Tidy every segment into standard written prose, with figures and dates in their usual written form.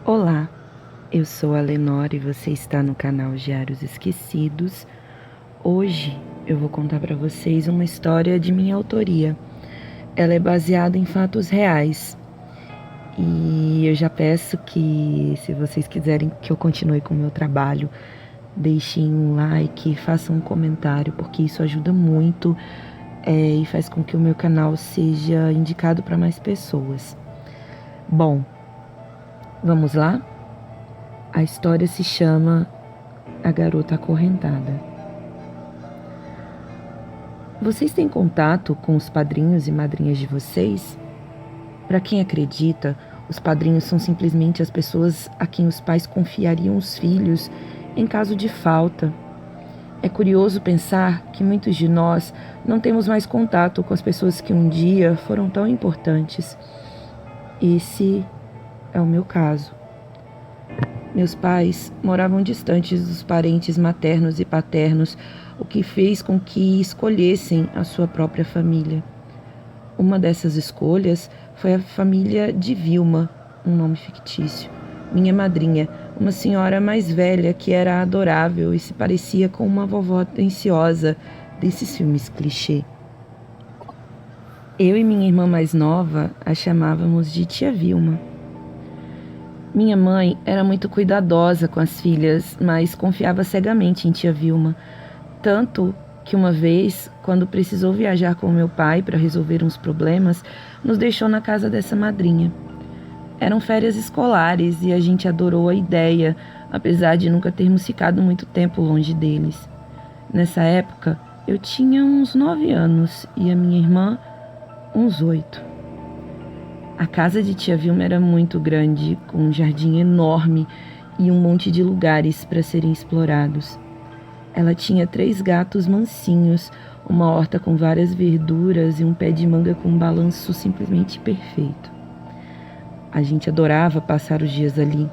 Olá, eu sou a Lenora e você está no canal Diários Esquecidos. Hoje eu vou contar para vocês uma história de minha autoria. Ela é baseada em fatos reais. E eu já peço que, se vocês quiserem que eu continue com o meu trabalho, deixem um like, façam um comentário, porque isso ajuda muito e faz com que o meu canal seja indicado para mais pessoas. Bom, vamos lá? A história se chama A Garota Acorrentada. Vocês têm contato com os padrinhos e madrinhas de vocês? Para quem acredita, os padrinhos são simplesmente as pessoas a quem os pais confiariam os filhos em caso de falta. É curioso pensar que muitos de nós não temos mais contato com as pessoas que um dia foram tão importantes. Esse é o meu caso. Meus pais moravam distantes dos parentes maternos e paternos, o que fez com que escolhessem a sua própria família. Uma dessas escolhas foi a família de Vilma, um nome fictício. Minha madrinha, uma senhora mais velha que era adorável e se parecia com uma vovó atenciosa desses filmes clichê. Eu e minha irmã mais nova a chamávamos de tia Vilma. Minha mãe era muito cuidadosa com as filhas, mas confiava cegamente em tia Vilma. Tanto que uma vez, quando precisou viajar com meu pai para resolver uns problemas, nos deixou na casa dessa madrinha. Eram férias escolares e a gente adorou a ideia, apesar de nunca termos ficado muito tempo longe deles. Nessa época, eu tinha uns 9 anos e a minha irmã uns 8. A casa de tia Vilma era muito grande, com um jardim enorme e um monte de lugares para serem explorados. Ela tinha 3 gatos mansinhos, uma horta com várias verduras e um pé de manga com um balanço simplesmente perfeito. A gente adorava passar os dias ali.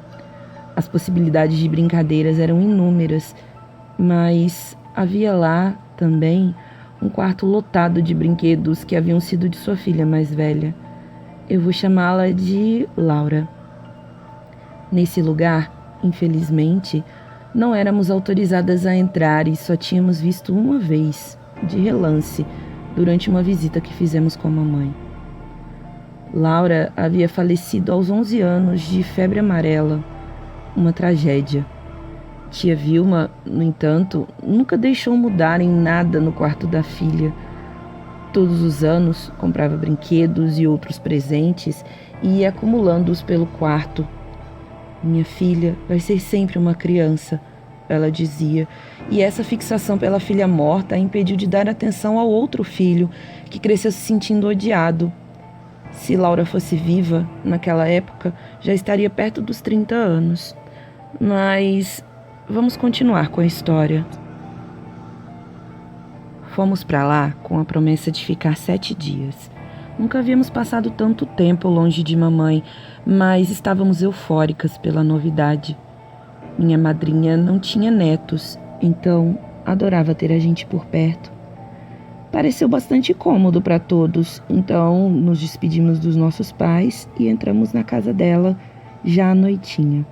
As possibilidades de brincadeiras eram inúmeras, mas havia lá também um quarto lotado de brinquedos que haviam sido de sua filha mais velha. Eu vou chamá-la de Laura. Nesse lugar, infelizmente, não éramos autorizadas a entrar e só tínhamos visto uma vez, de relance, durante uma visita que fizemos com a mamãe. Laura havia falecido aos 11 anos de febre amarela, uma tragédia. Tia Vilma, no entanto, nunca deixou mudar em nada no quarto da filha. Todos os anos comprava brinquedos e outros presentes e ia acumulando-os pelo quarto. Minha filha vai ser sempre uma criança, ela dizia, e essa fixação pela filha morta a impediu de dar atenção ao outro filho, que cresceu se sentindo odiado. Se Laura fosse viva, naquela época, já estaria perto dos 30 anos. Mas vamos continuar com a história. Fomos para lá com a promessa de ficar 7 dias. Nunca havíamos passado tanto tempo longe de mamãe, mas estávamos eufóricas pela novidade. Minha madrinha não tinha netos, então adorava ter a gente por perto. Pareceu bastante cômodo para todos, então nos despedimos dos nossos pais e entramos na casa dela já à noitinha.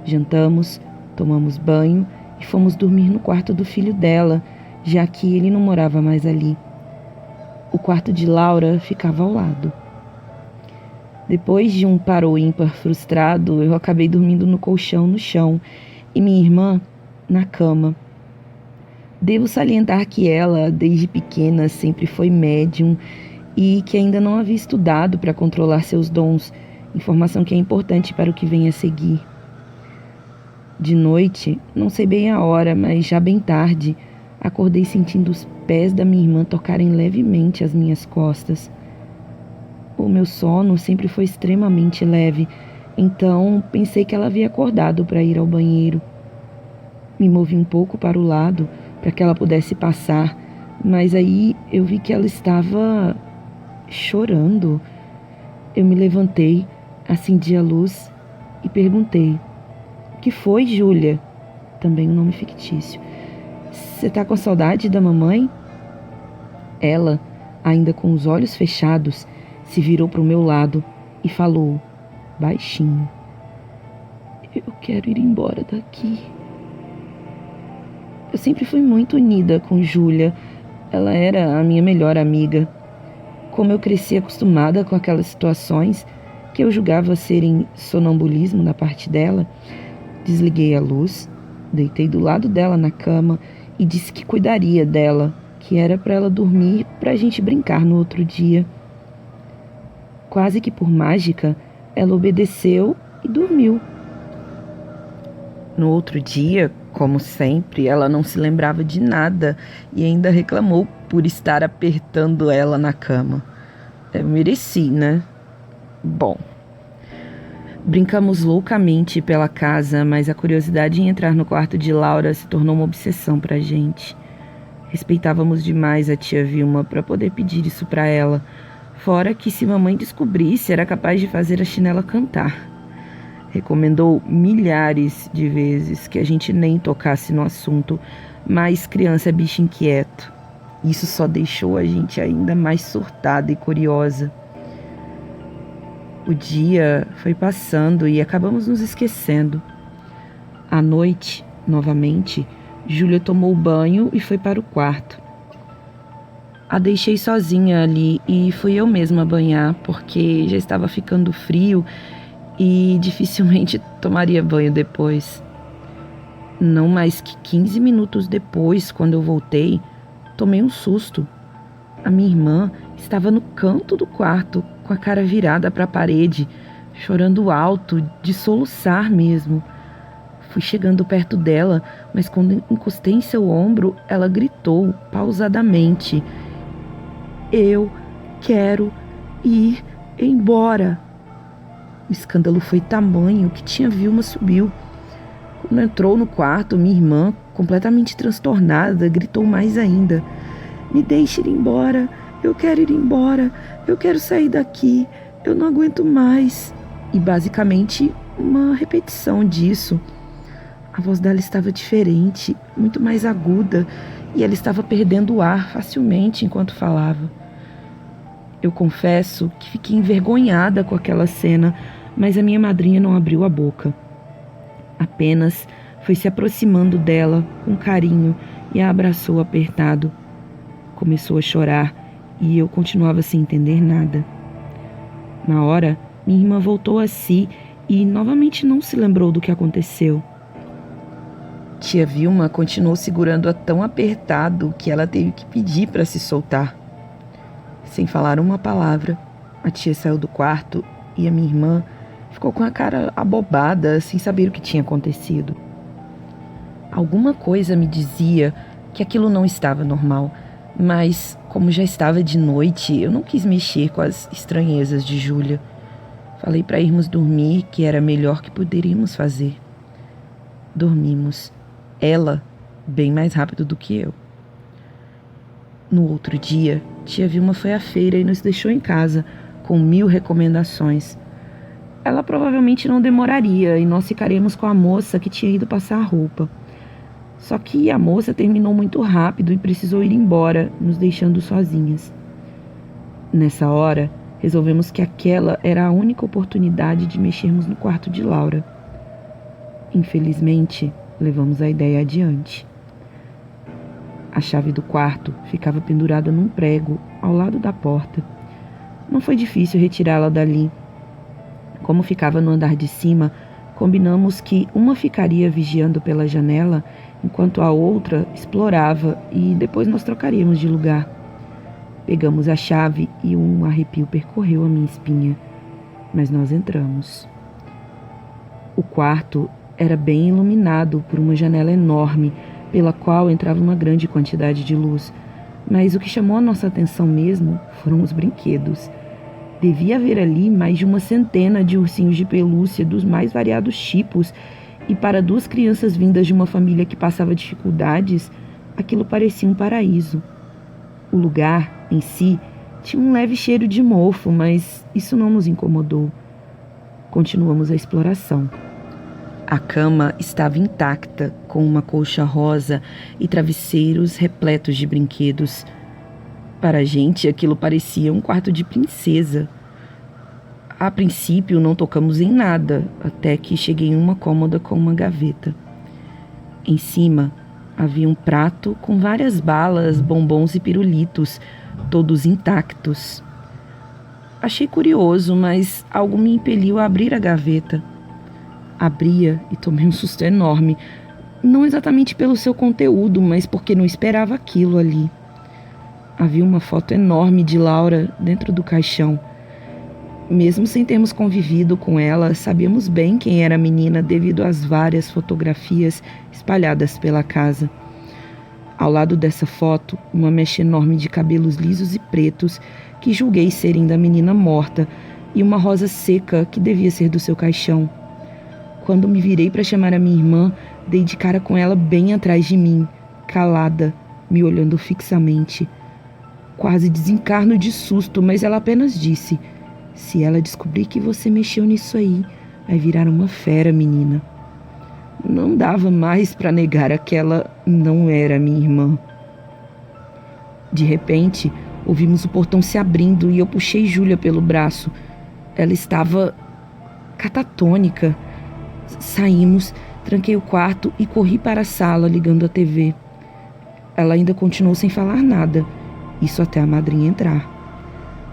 Jantamos, tomamos banho e fomos dormir no quarto do filho dela, já que ele não morava mais ali. O quarto de Laura ficava ao lado. Depois de um par ou ímpar frustrado, eu acabei dormindo no colchão no chão e minha irmã na cama. Devo salientar que ela, desde pequena, sempre foi médium e que ainda não havia estudado para controlar seus dons, informação que é importante para o que vem a seguir. De noite, não sei bem a hora, mas já bem tarde, acordei sentindo os pés da minha irmã tocarem levemente as minhas costas. O meu sono sempre foi extremamente leve, então pensei que ela havia acordado para ir ao banheiro. Me movi um pouco para o lado, para que ela pudesse passar, mas aí eu vi que ela estava chorando. Eu me levantei, acendi a luz e perguntei: "O que foi, Júlia?" Também um nome fictício. "Você tá com saudade da mamãe?" Ela, ainda com os olhos fechados, se virou para o meu lado e falou, baixinho: Eu quero ir embora daqui. Eu sempre fui muito unida com Júlia. Ela era a minha melhor amiga. Como eu cresci acostumada com aquelas situações que eu julgava serem sonambulismo da parte dela, desliguei a luz, deitei do lado dela na cama e disse que cuidaria dela, que era para ela dormir para a gente brincar no outro dia. Quase que por mágica, ela obedeceu e dormiu. No outro dia, como sempre, ela não se lembrava de nada e ainda reclamou por estar apertando ela na cama. Eu mereci, né? Bom, brincamos loucamente pela casa, mas a curiosidade em entrar no quarto de Laura se tornou uma obsessão pra gente. Respeitávamos demais a tia Vilma para poder pedir isso pra ela, fora que se mamãe descobrisse era capaz de fazer a chinela cantar. Recomendou milhares de vezes que a gente nem tocasse no assunto, mas criança é bicho inquieto. Isso só deixou a gente ainda mais surtada e curiosa. O dia foi passando e acabamos nos esquecendo. À noite, novamente, Júlia tomou banho e foi para o quarto. A deixei sozinha ali e fui eu mesma banhar, porque já estava ficando frio e dificilmente tomaria banho depois. Não mais que 15 minutos depois, quando eu voltei, tomei um susto. A minha irmã estava no canto do quarto, com a cara virada para a parede, chorando alto, de soluçar mesmo. Fui chegando perto dela, mas quando encostei em seu ombro, ela gritou pausadamente: "Eu quero ir embora." O escândalo foi tamanho que tia Vilma subiu. Quando entrou no quarto, minha irmã, completamente transtornada, gritou mais ainda: "Me deixe ir embora, eu quero ir embora, eu quero sair daqui, eu não aguento mais." E basicamente uma repetição disso. A voz dela estava diferente, muito mais aguda, e ela estava perdendo o ar facilmente enquanto falava. Eu confesso que fiquei envergonhada com aquela cena, mas a minha madrinha não abriu a boca. Apenas foi se aproximando dela com carinho e a abraçou apertado. Começou a chorar e eu continuava sem entender nada. Na hora, minha irmã voltou a si e novamente não se lembrou do que aconteceu. Tia Vilma continuou segurando-a tão apertado que ela teve que pedir para se soltar. Sem falar uma palavra, a tia saiu do quarto e a minha irmã ficou com a cara abobada, sem saber o que tinha acontecido. Alguma coisa me dizia que aquilo não estava normal, mas como já estava de noite, eu não quis mexer com as estranhezas de Júlia. Falei para irmos dormir, que era melhor que poderíamos fazer. Dormimos. Ela, bem mais rápido do que eu. No outro dia, tia Vilma foi à feira e nos deixou em casa, com 1000 recomendações. Ela provavelmente não demoraria e nós ficaríamos com a moça que tinha ido passar a roupa. Só que a moça terminou muito rápido e precisou ir embora, nos deixando sozinhas. Nessa hora, resolvemos que aquela era a única oportunidade de mexermos no quarto de Laura. Infelizmente, levamos a ideia adiante. A chave do quarto ficava pendurada num prego ao lado da porta. Não foi difícil retirá-la dali. Como ficava no andar de cima, combinamos que uma ficaria vigiando pela janela, enquanto a outra explorava e depois nós trocaríamos de lugar. Pegamos a chave e um arrepio percorreu a minha espinha, mas nós entramos. O quarto era bem iluminado por uma janela enorme, pela qual entrava uma grande quantidade de luz, mas o que chamou a nossa atenção mesmo foram os brinquedos. Devia haver ali mais de uma centena de ursinhos de pelúcia dos mais variados tipos, e para 2 crianças vindas de uma família que passava dificuldades, aquilo parecia um paraíso. O lugar, em si, tinha um leve cheiro de mofo, mas isso não nos incomodou. Continuamos a exploração. A cama estava intacta, com uma colcha rosa e travesseiros repletos de brinquedos. Para a gente, aquilo parecia um quarto de princesa. A princípio não tocamos em nada, até que cheguei em uma cômoda com uma gaveta. Em cima havia um prato com várias balas, bombons e pirulitos, todos intactos. Achei curioso, mas algo me impeliu a abrir a gaveta. Abria e tomei um susto enorme, não exatamente pelo seu conteúdo, mas porque não esperava aquilo ali. Havia uma foto enorme de Laura dentro do caixão. Mesmo sem termos convivido com ela, sabíamos bem quem era a menina devido às várias fotografias espalhadas pela casa. Ao lado dessa foto, uma mecha enorme de cabelos lisos e pretos que julguei serem da menina morta e uma rosa seca que devia ser do seu caixão. Quando me virei para chamar a minha irmã, dei de cara com ela bem atrás de mim, calada, me olhando fixamente. Quase desencarno de susto, mas ela apenas disse: "Se ela descobrir que você mexeu nisso aí, vai virar uma fera, menina." Não dava mais para negar que aquela não era minha irmã. De repente, ouvimos o portão se abrindo e eu puxei Júlia pelo braço. Ela estava catatônica. Saímos, tranquei o quarto e corri para a sala ligando a TV. Ela ainda continuou sem falar nada, isso até a madrinha entrar.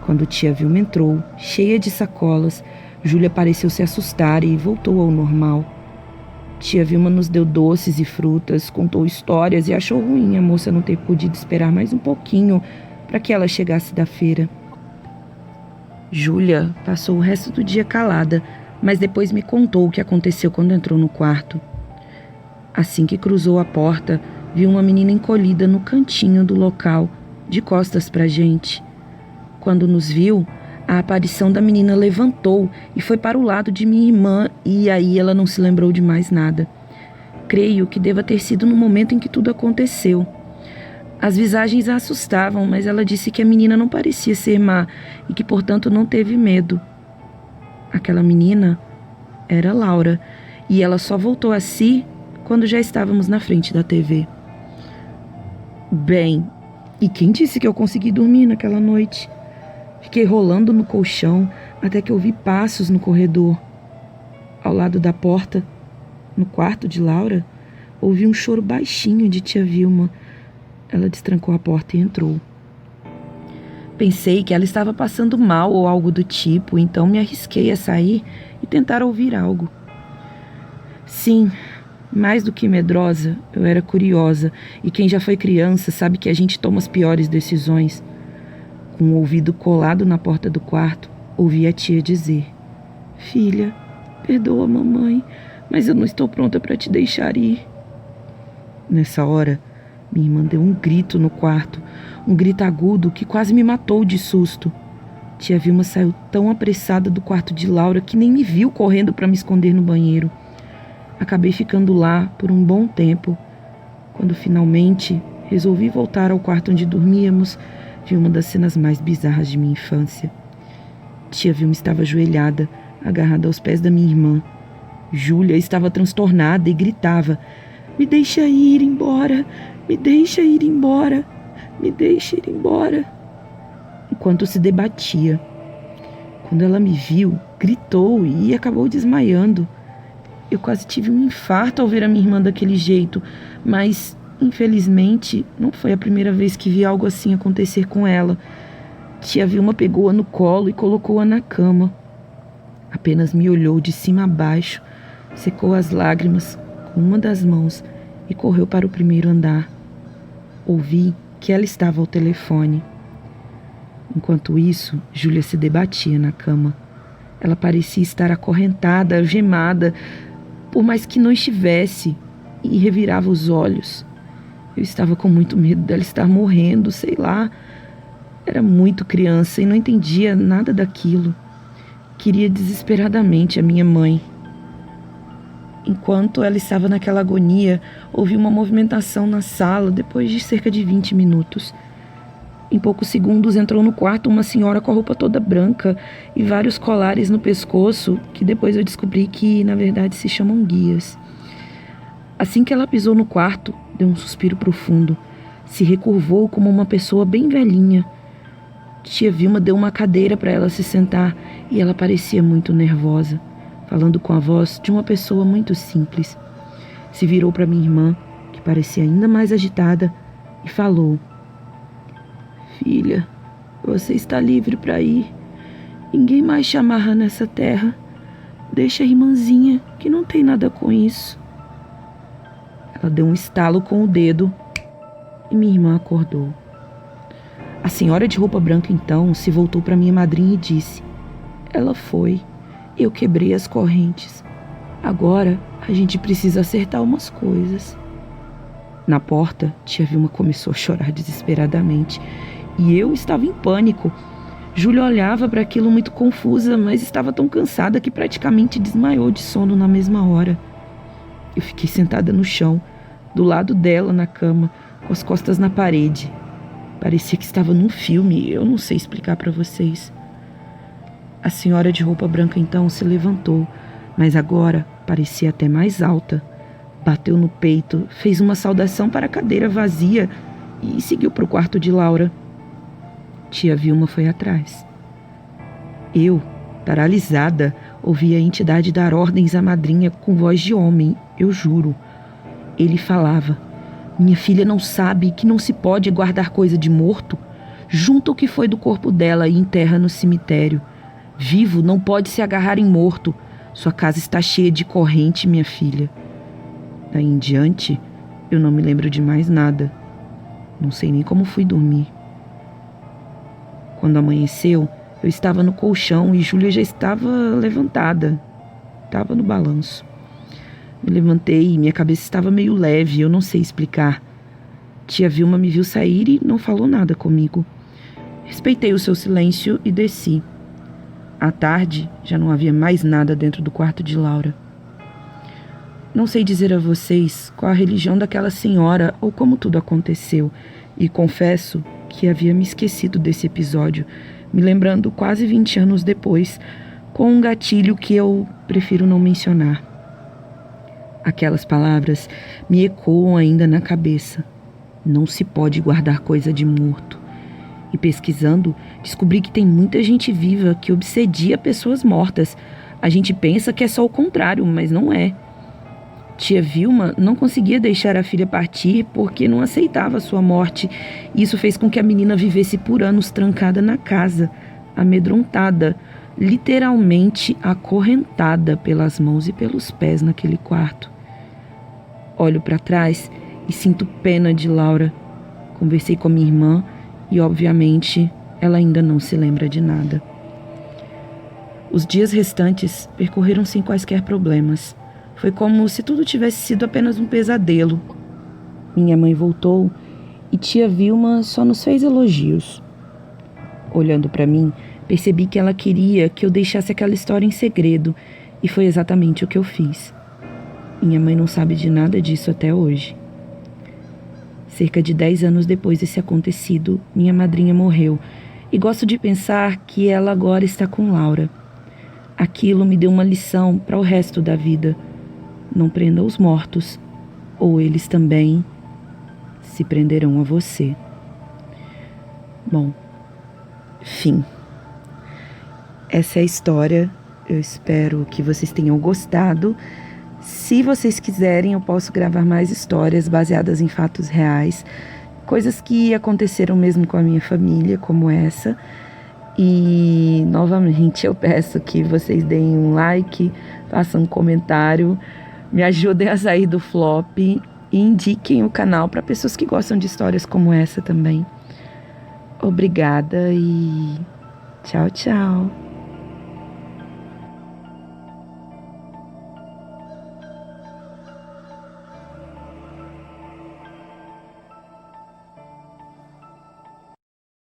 Quando tia Vilma entrou, cheia de sacolas, Júlia pareceu se assustar e voltou ao normal. Tia Vilma nos deu doces e frutas, contou histórias e achou ruim a moça não ter podido esperar mais um pouquinho para que ela chegasse da feira. Júlia passou o resto do dia calada, mas depois me contou o que aconteceu quando entrou no quarto. Assim que cruzou a porta, viu uma menina encolhida no cantinho do local, de costas para a gente. Quando nos viu, a aparição da menina levantou e foi para o lado de minha irmã e aí ela não se lembrou de mais nada. Creio que deva ter sido no momento em que tudo aconteceu. As visagens a assustavam, mas ela disse que a menina não parecia ser má e que, portanto, não teve medo. Aquela menina era Laura e ela só voltou a si quando já estávamos na frente da TV. Bem, e quem disse que eu consegui dormir naquela noite? Fiquei rolando no colchão até que ouvi passos no corredor. Ao lado da porta, no quarto de Laura, ouvi um choro baixinho de tia Vilma. Ela destrancou a porta e entrou. Pensei que ela estava passando mal ou algo do tipo, então me arrisquei a sair e tentar ouvir algo. Sim, mais do que medrosa, eu era curiosa, e quem já foi criança sabe que a gente toma as piores decisões. Com o ouvido colado na porta do quarto, ouvi a tia dizer: "Filha, perdoa a mamãe, mas eu não estou pronta para te deixar ir." Nessa hora, minha irmã deu um grito no quarto, um grito agudo que quase me matou de susto. Tia Vilma saiu tão apressada do quarto de Laura que nem me viu correndo para me esconder no banheiro. Acabei ficando lá por um bom tempo. Quando finalmente resolvi voltar ao quarto onde dormíamos, vi uma das cenas mais bizarras de minha infância. Tia Vilma estava ajoelhada, agarrada aos pés da minha irmã. Júlia estava transtornada e gritava: "Me deixa ir embora! Me deixa ir embora! Me deixa ir embora!" Enquanto se debatia. Quando ela me viu, gritou e acabou desmaiando. Eu quase tive um infarto ao ver a minha irmã daquele jeito, mas, infelizmente, não foi a primeira vez que vi algo assim acontecer com ela. Tia Vilma pegou-a no colo e colocou-a na cama. Apenas me olhou de cima a baixo, secou as lágrimas com uma das mãos e correu para o primeiro andar. Ouvi que ela estava ao telefone. Enquanto isso, Júlia se debatia na cama. Ela parecia estar acorrentada, algemada, por mais que não estivesse, e revirava os olhos. Eu estava com muito medo dela estar morrendo, sei lá. Era muito criança e não entendia nada daquilo. Queria desesperadamente a minha mãe. Enquanto ela estava naquela agonia, ouvi uma movimentação na sala depois de cerca de 20 minutos. Em poucos segundos entrou no quarto uma senhora com a roupa toda branca e vários colares no pescoço, que depois eu descobri que, na verdade, se chamam guias. Assim que ela pisou no quarto, deu um suspiro profundo. Se recurvou como uma pessoa bem velhinha. Tia Vilma deu uma cadeira para ela se sentar e ela parecia muito nervosa, falando com a voz de uma pessoa muito simples. Se virou para minha irmã, que parecia ainda mais agitada, e falou: "Filha, você está livre para ir. Ninguém mais te amarra nessa terra. Deixa a irmãzinha, que não tem nada com isso." Ela deu um estalo com o dedo e minha irmã acordou. A senhora de roupa branca então se voltou para minha madrinha e disse: "Ela foi. Eu quebrei as correntes. Agora a gente precisa acertar umas coisas." Na porta, tia Vilma começou a chorar desesperadamente e eu estava em pânico. Júlia olhava para aquilo muito confusa, mas estava tão cansada que praticamente desmaiou de sono na mesma hora. Eu fiquei sentada no chão, do lado dela na cama, com as costas na parede. Parecia que estava num filme, eu não sei explicar para vocês. A senhora de roupa branca então se levantou, mas agora parecia até mais alta. Bateu no peito, fez uma saudação para a cadeira vazia e seguiu para o quarto de Laura. Tia Vilma foi atrás. Eu, paralisada, ouvi a entidade dar ordens à madrinha com voz de homem, eu juro. Ele falava: "Minha filha não sabe que não se pode guardar coisa de morto? Junta o que foi do corpo dela e enterra no cemitério. Vivo não pode se agarrar em morto. Sua casa está cheia de corrente, minha filha." Daí em diante, eu não me lembro de mais nada. Não sei nem como fui dormir. Quando amanheceu, eu estava no colchão e Júlia já estava levantada. Estava no balanço. Me levantei e minha cabeça estava meio leve, eu não sei explicar. Tia Vilma me viu sair e não falou nada comigo. Respeitei o seu silêncio e desci. À tarde, já não havia mais nada dentro do quarto de Laura. Não sei dizer a vocês qual a religião daquela senhora ou como tudo aconteceu, e confesso que havia me esquecido desse episódio, me lembrando quase 20 anos depois, com um gatilho que eu prefiro não mencionar. Aquelas palavras me ecoam ainda na cabeça. Não se pode guardar coisa de morto. E pesquisando, descobri que tem muita gente viva que obsedia pessoas mortas. A gente pensa que é só o contrário, mas não é. Tia Vilma não conseguia deixar a filha partir porque não aceitava sua morte. Isso fez com que a menina vivesse por anos trancada na casa, amedrontada, literalmente acorrentada pelas mãos e pelos pés naquele quarto. Olho para trás e sinto pena de Laura. Conversei com a minha irmã e, obviamente, ela ainda não se lembra de nada. Os dias restantes percorreram sem quaisquer problemas. Foi como se tudo tivesse sido apenas um pesadelo. Minha mãe voltou e tia Vilma só nos fez elogios. Olhando para mim, percebi que ela queria que eu deixasse aquela história em segredo, e foi exatamente o que eu fiz. Minha mãe não sabe de nada disso até hoje. Cerca de 10 anos depois desse acontecido, minha madrinha morreu, e gosto de pensar que ela agora está com Laura. Aquilo me deu uma lição para o resto da vida. Não prenda os mortos, ou eles também se prenderão a você. Bom, fim. Essa é a história. Eu espero que vocês tenham gostado. Se vocês quiserem, eu posso gravar mais histórias baseadas em fatos reais, coisas que aconteceram mesmo com a minha família, como essa. E, novamente, eu peço que vocês deem um like, façam um comentário, me ajudem a sair do flop e indiquem o canal para pessoas que gostam de histórias como essa também. Obrigada e tchau, tchau.